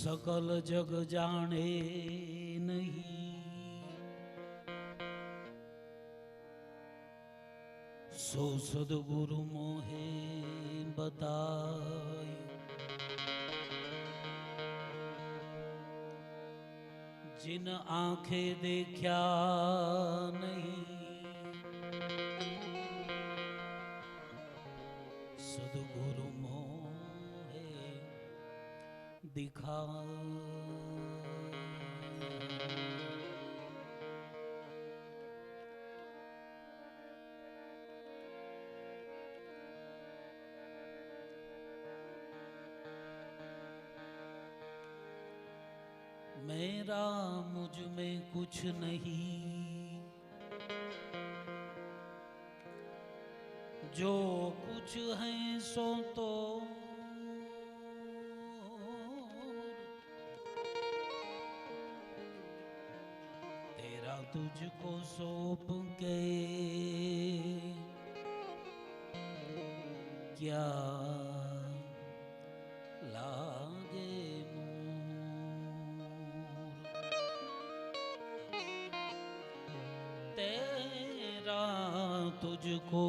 सकल जग जाने नहीं, सो सदगुरु मोहे बताय। जिन आंखें देखा नहीं, सदगुरु मोहे दिखा। मेरा मुझ में कुछ नहीं, जो कुछ है सो तो तेरा तुझको सौंप के क्या लागे तेरा तुझको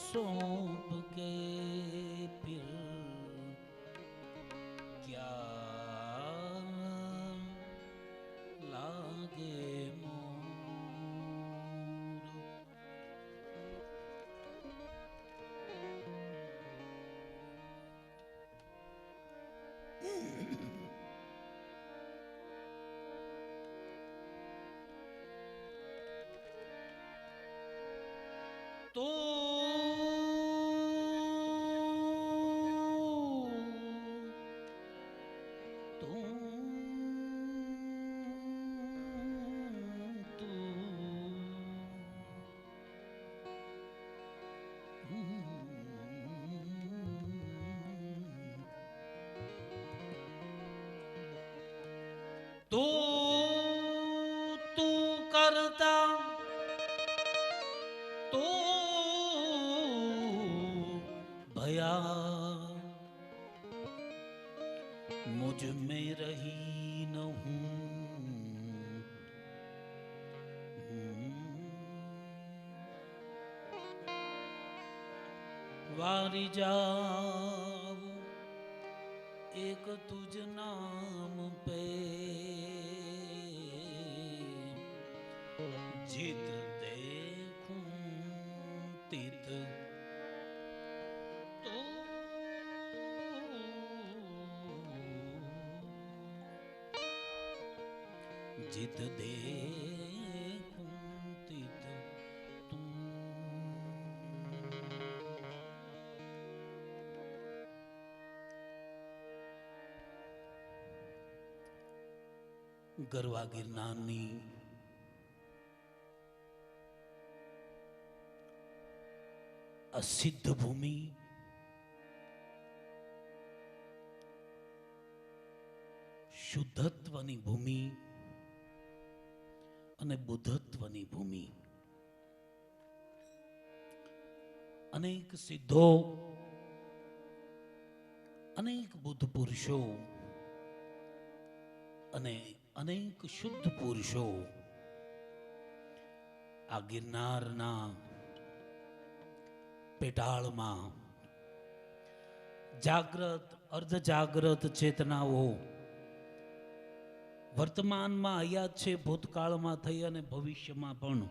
सौंप के फिर क्या लागे तो तू करता तो भया मुझ में रही न हूं, वारी जाओ एक तुझ नाम पे, जित देखूं तित तो जित देखूं तित तू। गरवा गिरनारनी असिद्ध भूमि, શુદ્ધત્વની ભૂમિ અને બુદ્ધત્વની ભૂમિ. અનેક સિદ્ધો, અનેક બુદ્ધ પુરુષો અને અનેક શુદ્ધ પુરુષો આ ગિરનારના પેટાળમાં જાગ્રત અર્ધ જાગ્રત ચેતનાઓ વર્તમાનમાં આયા છે, ભૂતકાળમાં થઈ અને ભવિષ્યમાં પણ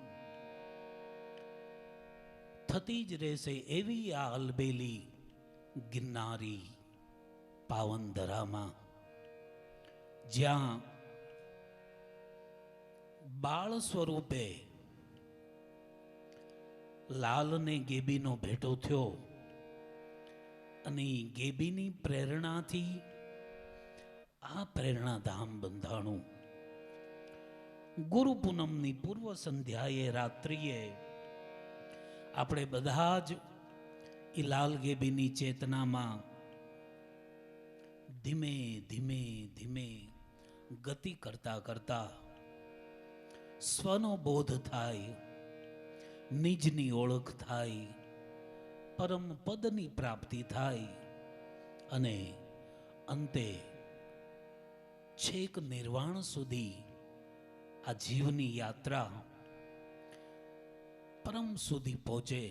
થતી જ રહેશે. એવી આ અલબેલી ગિરનારી પાવન ધરામાં જ્યાં બાળ સ્વરૂપે લાલને ગેબીનો ભેટો થયો અને ગેબીની પ્રેરણાથી આ પ્રેરણાધામ બંધાણું. ગુરુ પૂનમની પૂર્વ સંધ્યાએ રાત્રિએ આપણે બધા જ એ લાલ ગેબીની ચેતનામાં ધીમે ધીમે ધીમે ગતિ કરતા કરતા સ્વનો બોધ થાય, નિજની ઓળખ થાય, પરમ પદની પ્રાપ્તિ થાય અને અંતે છેક નિર્વાણ સુધી આ જીવની યાત્રા પરમ સુધી પહોંચે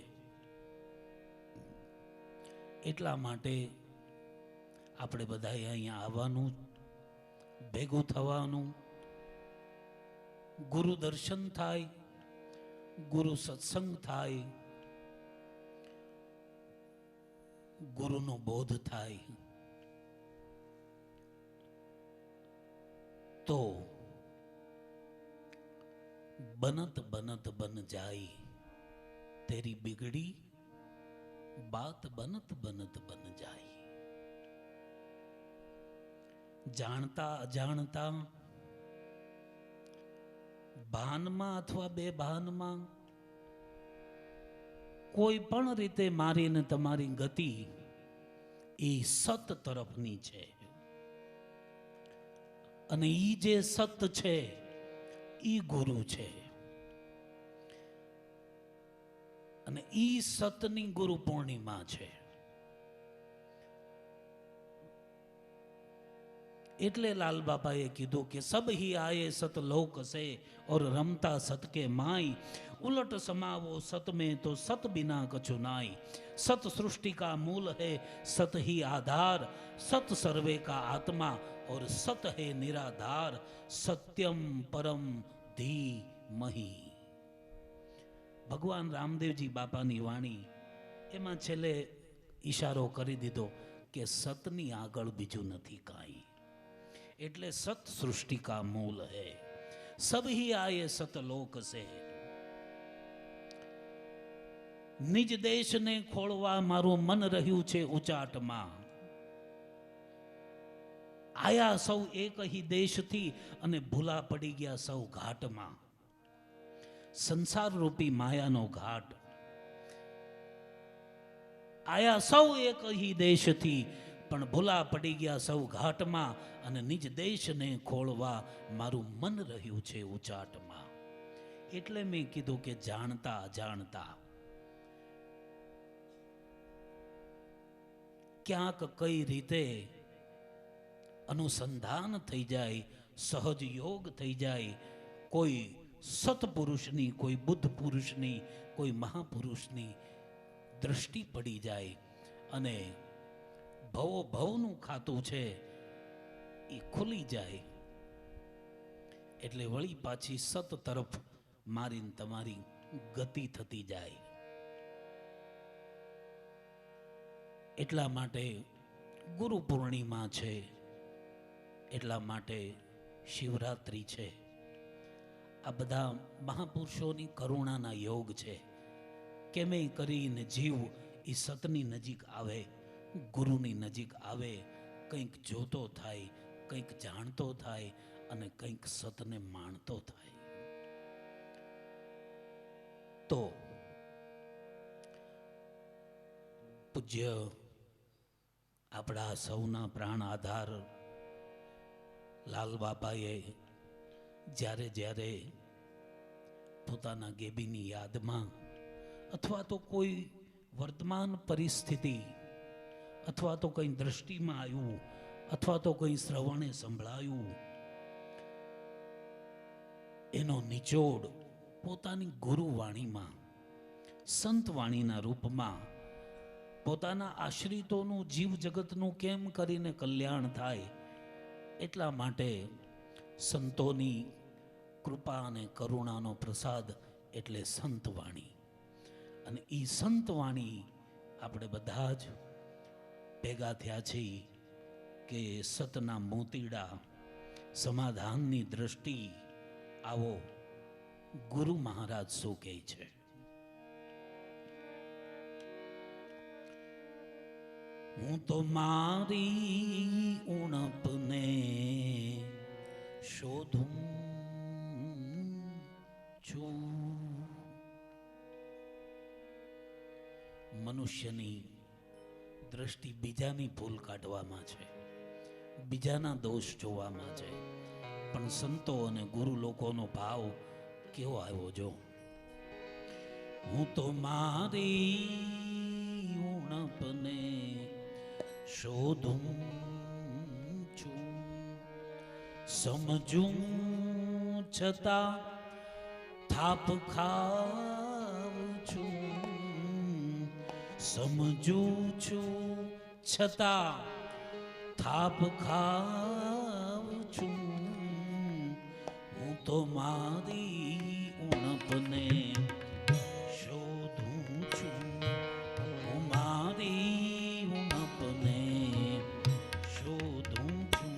એટલા માટે આપણે બધાએ અહીંયા આવવાનું, ભેગું થવાનું, ગુરુ દર્શન થાય, ગુરુ સત્સંગ થાય, ગુરુનો બોધ થાય, તો बनत बनत बन जाई तेरी बिगड़ी बात बनत बनत बन जाई। જાણતા અજાણતા, ભાનમાં અથવા બે ભાનમાં કોઈ પણ રીતે મારીને તમારી ગતિ એ સત તરફની છે, અને ઈ જે સત છે ઈ ગુરુ છે, અને ઈ સતની ગુરુ પૂર્ણિમા છે। એટલે લાલ બાબાએ કીધું કે સબ હી આયે સત લોક સે और रमता सत के माई, उलट समावो सत में तो सत बिना कछु नाई। सत सृष्टि का मूल है सत ही आधार, सत सर्वे का आत्मा और सत है निराधार। सत्यम परम धीमहि। भगवान रामदेवजी बापानी वाणी एमां छेल्ले इशारो करी दीधो के सतनी आगळ बीजू नथी काई, एटले सत सृष्टि का मूल है। सब ही आए सतलोक से। निज देश ने खोलवा मारू मन रह्यू छे उचाटमां। आया सौ एक ही देश थी अने भूला पड़ी गया सौ घाटमां। संसार रूपी मायानो घाट। आया सौ एक ही देश थी पण भूला पड़ी गया सौ घाटमां, अने निज देश ने खोलवा मारू मन रह्यू छे उचाटमां। एटले मैं कीधुं के जाणता अजाणता क्यांक कई रीते अनुसंधान थई जाय, सहज योग थई जाय, कोई सतपुरुषनी, कोई बुद्ध पुरुषनी, कोई महापुरुषनी दृष्टि पड़ी जाय अने भवो भवनु खातुं छे ई खुली जाए, एटले वળી पाછી सत तरफ मारीने तमारी गति थती जाए। एटला माटे गुरु पूर्णिमा छे, एटला माटे शिवरात्रि छे। आ बधा महापुरुषोनी करुणाना योग छे। केमे करीने जीव ई सतनी नजीक आवे, गुरुनी नजीक आवे, कंईक जोतो थाय, कंईक जाणतो थाय अने कंईक सतने माणतो थाय। तो पूज्य आपड़ा सौना प्राण आधार लाल बाबाए ज्यारे ज्यारे पोताना गेबीनी यादमां अथवा तो कोई वर्तमान परिस्थिति अथवा तो कई दृष्टि में आयु अथवा तो कई श्रवणे संभळायु एनो निचोड़ पोतानी गुरुवाणी में संत वाणीना रूप में पोताना आश्रितोनु जीव जगतनु केम करीने कल्याण थाय एटला माटे संतोनी कृपा अने करुणानो प्रसाद एटले संतवाणी। अने ई संतवाणी आपणे बधा ज भेगा थया छे के सतना मोतीड़ा समाधाननी दृष्टि आवो गुरु महाराज शू कहे छे। हूँ तो मारी उणपने शोधूं छू। मनुष्यनी दृष्टि बीजानी भूल काढवामां छे, बीजाना दोष जोवामां छे, पण संतो अने गुरु लोकोनो भाव केवो आव्यो जो। हूँ तो मारी उणपने शोधूं छू, સમજું છતાં થાપ ખાઉં છું, સમજું છું છતાં થાપ ખાઉં છું, હું તો મારી ઉણપને શોધું છું, હું મારી ઉણપને શોધું છું.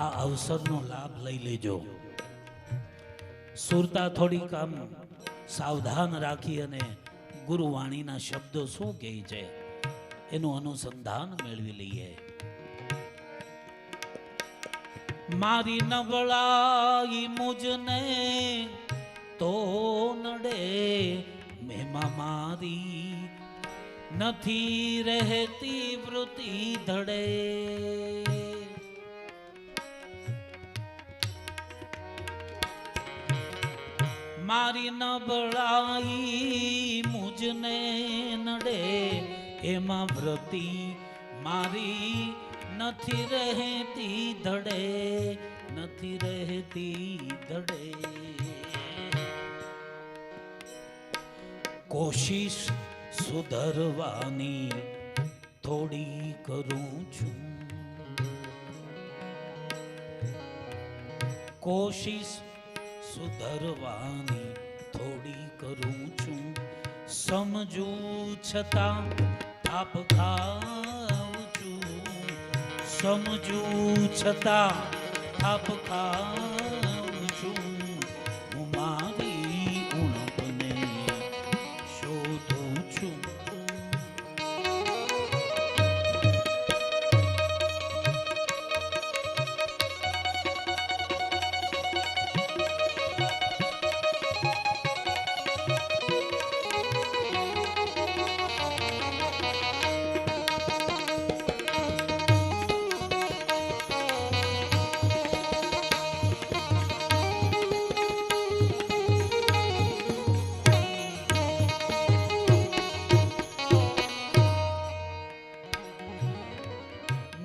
આ અવસરનો લાભ લઈ લેજો. સુરતા થોડીક આમ સાવધાન રાખી અને ગુરુવાણીના શબ્દો શું કહે છે એનું અનુસંધાન મેળવી લઈએ. મારી નબળાઈ મુજને તો નડે, મેમાં મારી નથી રહેતી વૃત્તિ ધડે. મારી નબળાઈ મુજને નડે, એમાં વૃત્તિ મારી નથી રહેતી ધડે, નથી રહેતી ધડે. કોશિશ સુધરવાની થોડી કરું છું, કોશિશ સુધરવાની થોડી કરું છું, સમજું છતાં થાપ ખાઉં છું, સમજું છતાં થાપ ખાઉં છું, હું મારી ઉણપને શોધું છું.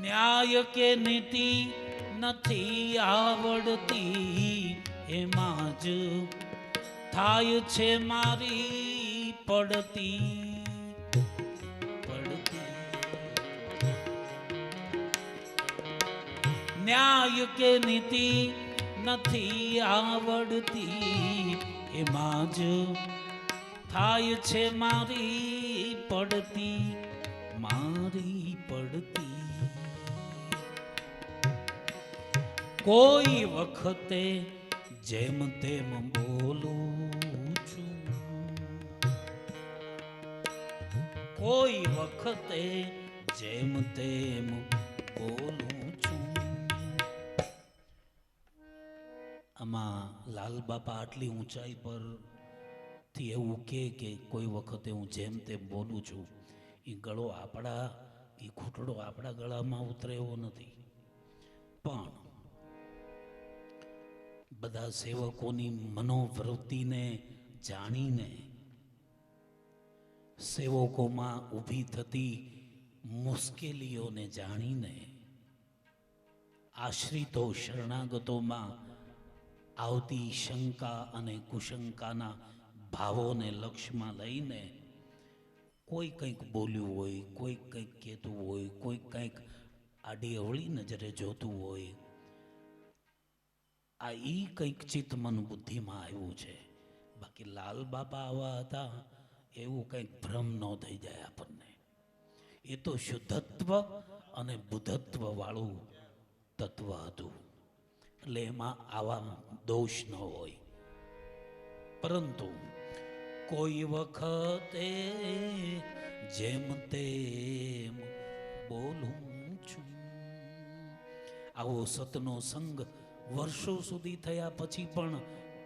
ન્યાય કે નીતિ નથી આવડતી, એમાં જ થાય છે મારી પડતી પડતી. ન્યાય કે નીતિ નથી આવડતી, એમાં જ થાય છે મારી પડતી, મારી પડતી. કોઈ વખતે જેમ તેમ બોલું છું, કોઈ વખતે જેમ તેમ બોલું છું. આમાં લાલ બાપા આટલી ઊંચાઈ પર થી એવું કે કોઈ વખતે હું જેમ તેમ બોલું છું, એ ગળો આપણા, એ ઘૂંટડો આપણા ગળામાં ઉતરે એવો નથી. પણ બધા સેવકોની મનોવૃત્તિને જાણીને, સેવકોમાં ઊભી થતી મુશ્કેલીઓને જાણીને, આશ્રિતો શરણાગતોમાં આવતી શંકા અને કુશંકાના ભાવોને લક્ષ્યમાં લઈને કોઈ કંઈક બોલ્યું હોય, કોઈ કંઈક કહેતું હોય, કોઈ કંઈક આડી અવળી નજરે જોતું હોય, આ ઈ કંઈક ચિત્ત મન બુદ્ધિમાં આવ્યું છે. બાકી લાલ બાબા આવા હતા એવું કંઈક ભ્રમ ન થઈ જાય આપણને. એ તો શુદ્ધત્વ અને બુદ્ધત્વ વાળું તત્વ હતું, એટલે એમાં આવા દોષ ન હોય. પરંતુ કોઈ વખતે જેમ તેમ બોલું છું. આવો સતનો સંગ વર્ષો સુધી થયા પછી પણ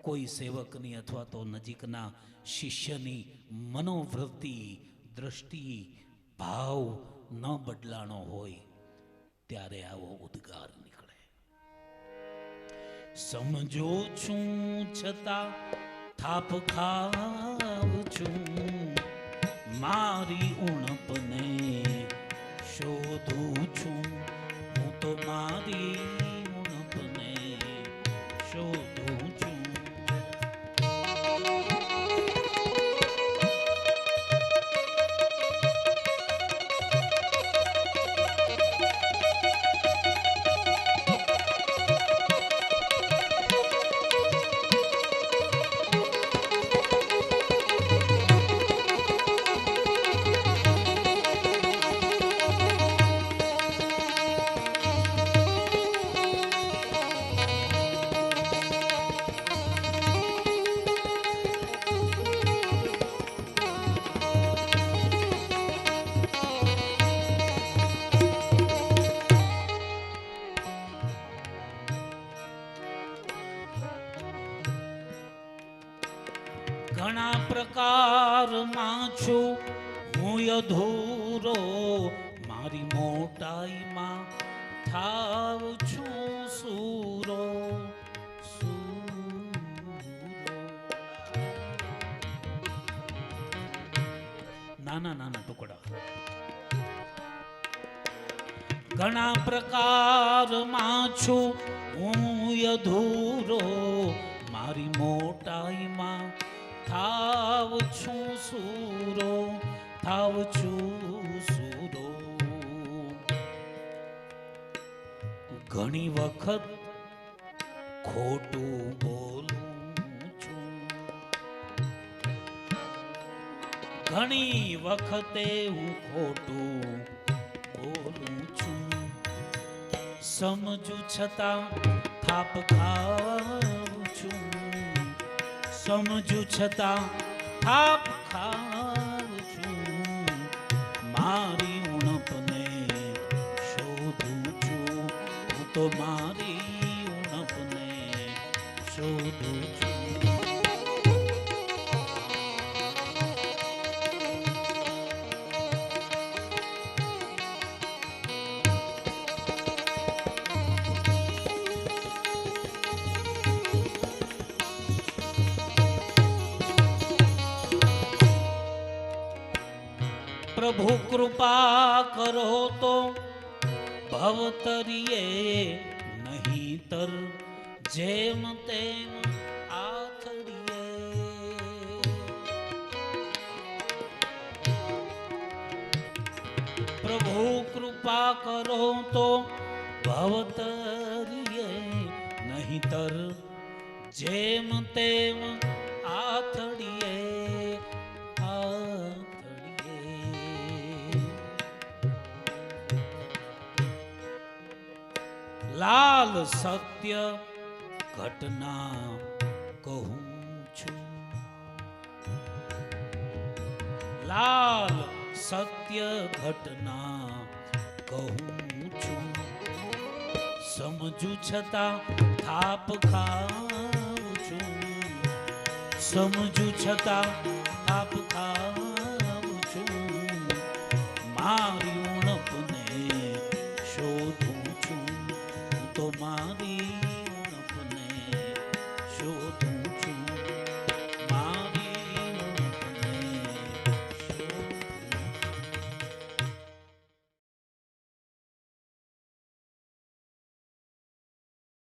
કોઈ સેવકની અથવા તો નજીકના શિષ્યની મનોવૃત્તિ, દ્રષ્ટિ, ભાવ ન બદલાણો હોય ત્યારે આવો ઉદ્ગાર નીકળે. સમજો છું છતાં થાપ ખાવ છું, મારી ઉણપને શોધું છું. હું તો મારી ઉણપને શોધું છું. ઘણા પ્રકારમાં છું હું અધૂરો, મારી મોટાઈમાં થાવ છું સૂરો. નાના નાના ટુકડા. ઘણા પ્રકારમાં છું હું અધૂરો, મારી મોટાઈમાં થાવ છું સૂરો, થાવ છું સૂરો. ઘણી વખત ખોટું બોલું છું, ઘણી વખતે હું ખોટું બોલું છું. સમજુ છતાં થાપ ખાઉં છું, સમજુ છતાં થાપ ખાઉં છું. મારી ઉણપને શોધું છું, હું તો મારી ઉણપને શોધું છું. પ્રભુ કૃપા કરો તો ભવતરીએ, નહીતર જેમ તેમ આથડીએ. પ્રભુ કૃપા કરો તો ભવતરીએ, નહીતર જેમ તેમ આથડીએ. લાલ સત્ય ઘટના કહું છું, લાલ સત્ય ઘટના કહું છું. સમજુ છતાં થાપ ખાઉં છું, સમજુ છતાં થાપ ખાઉં છું. મારી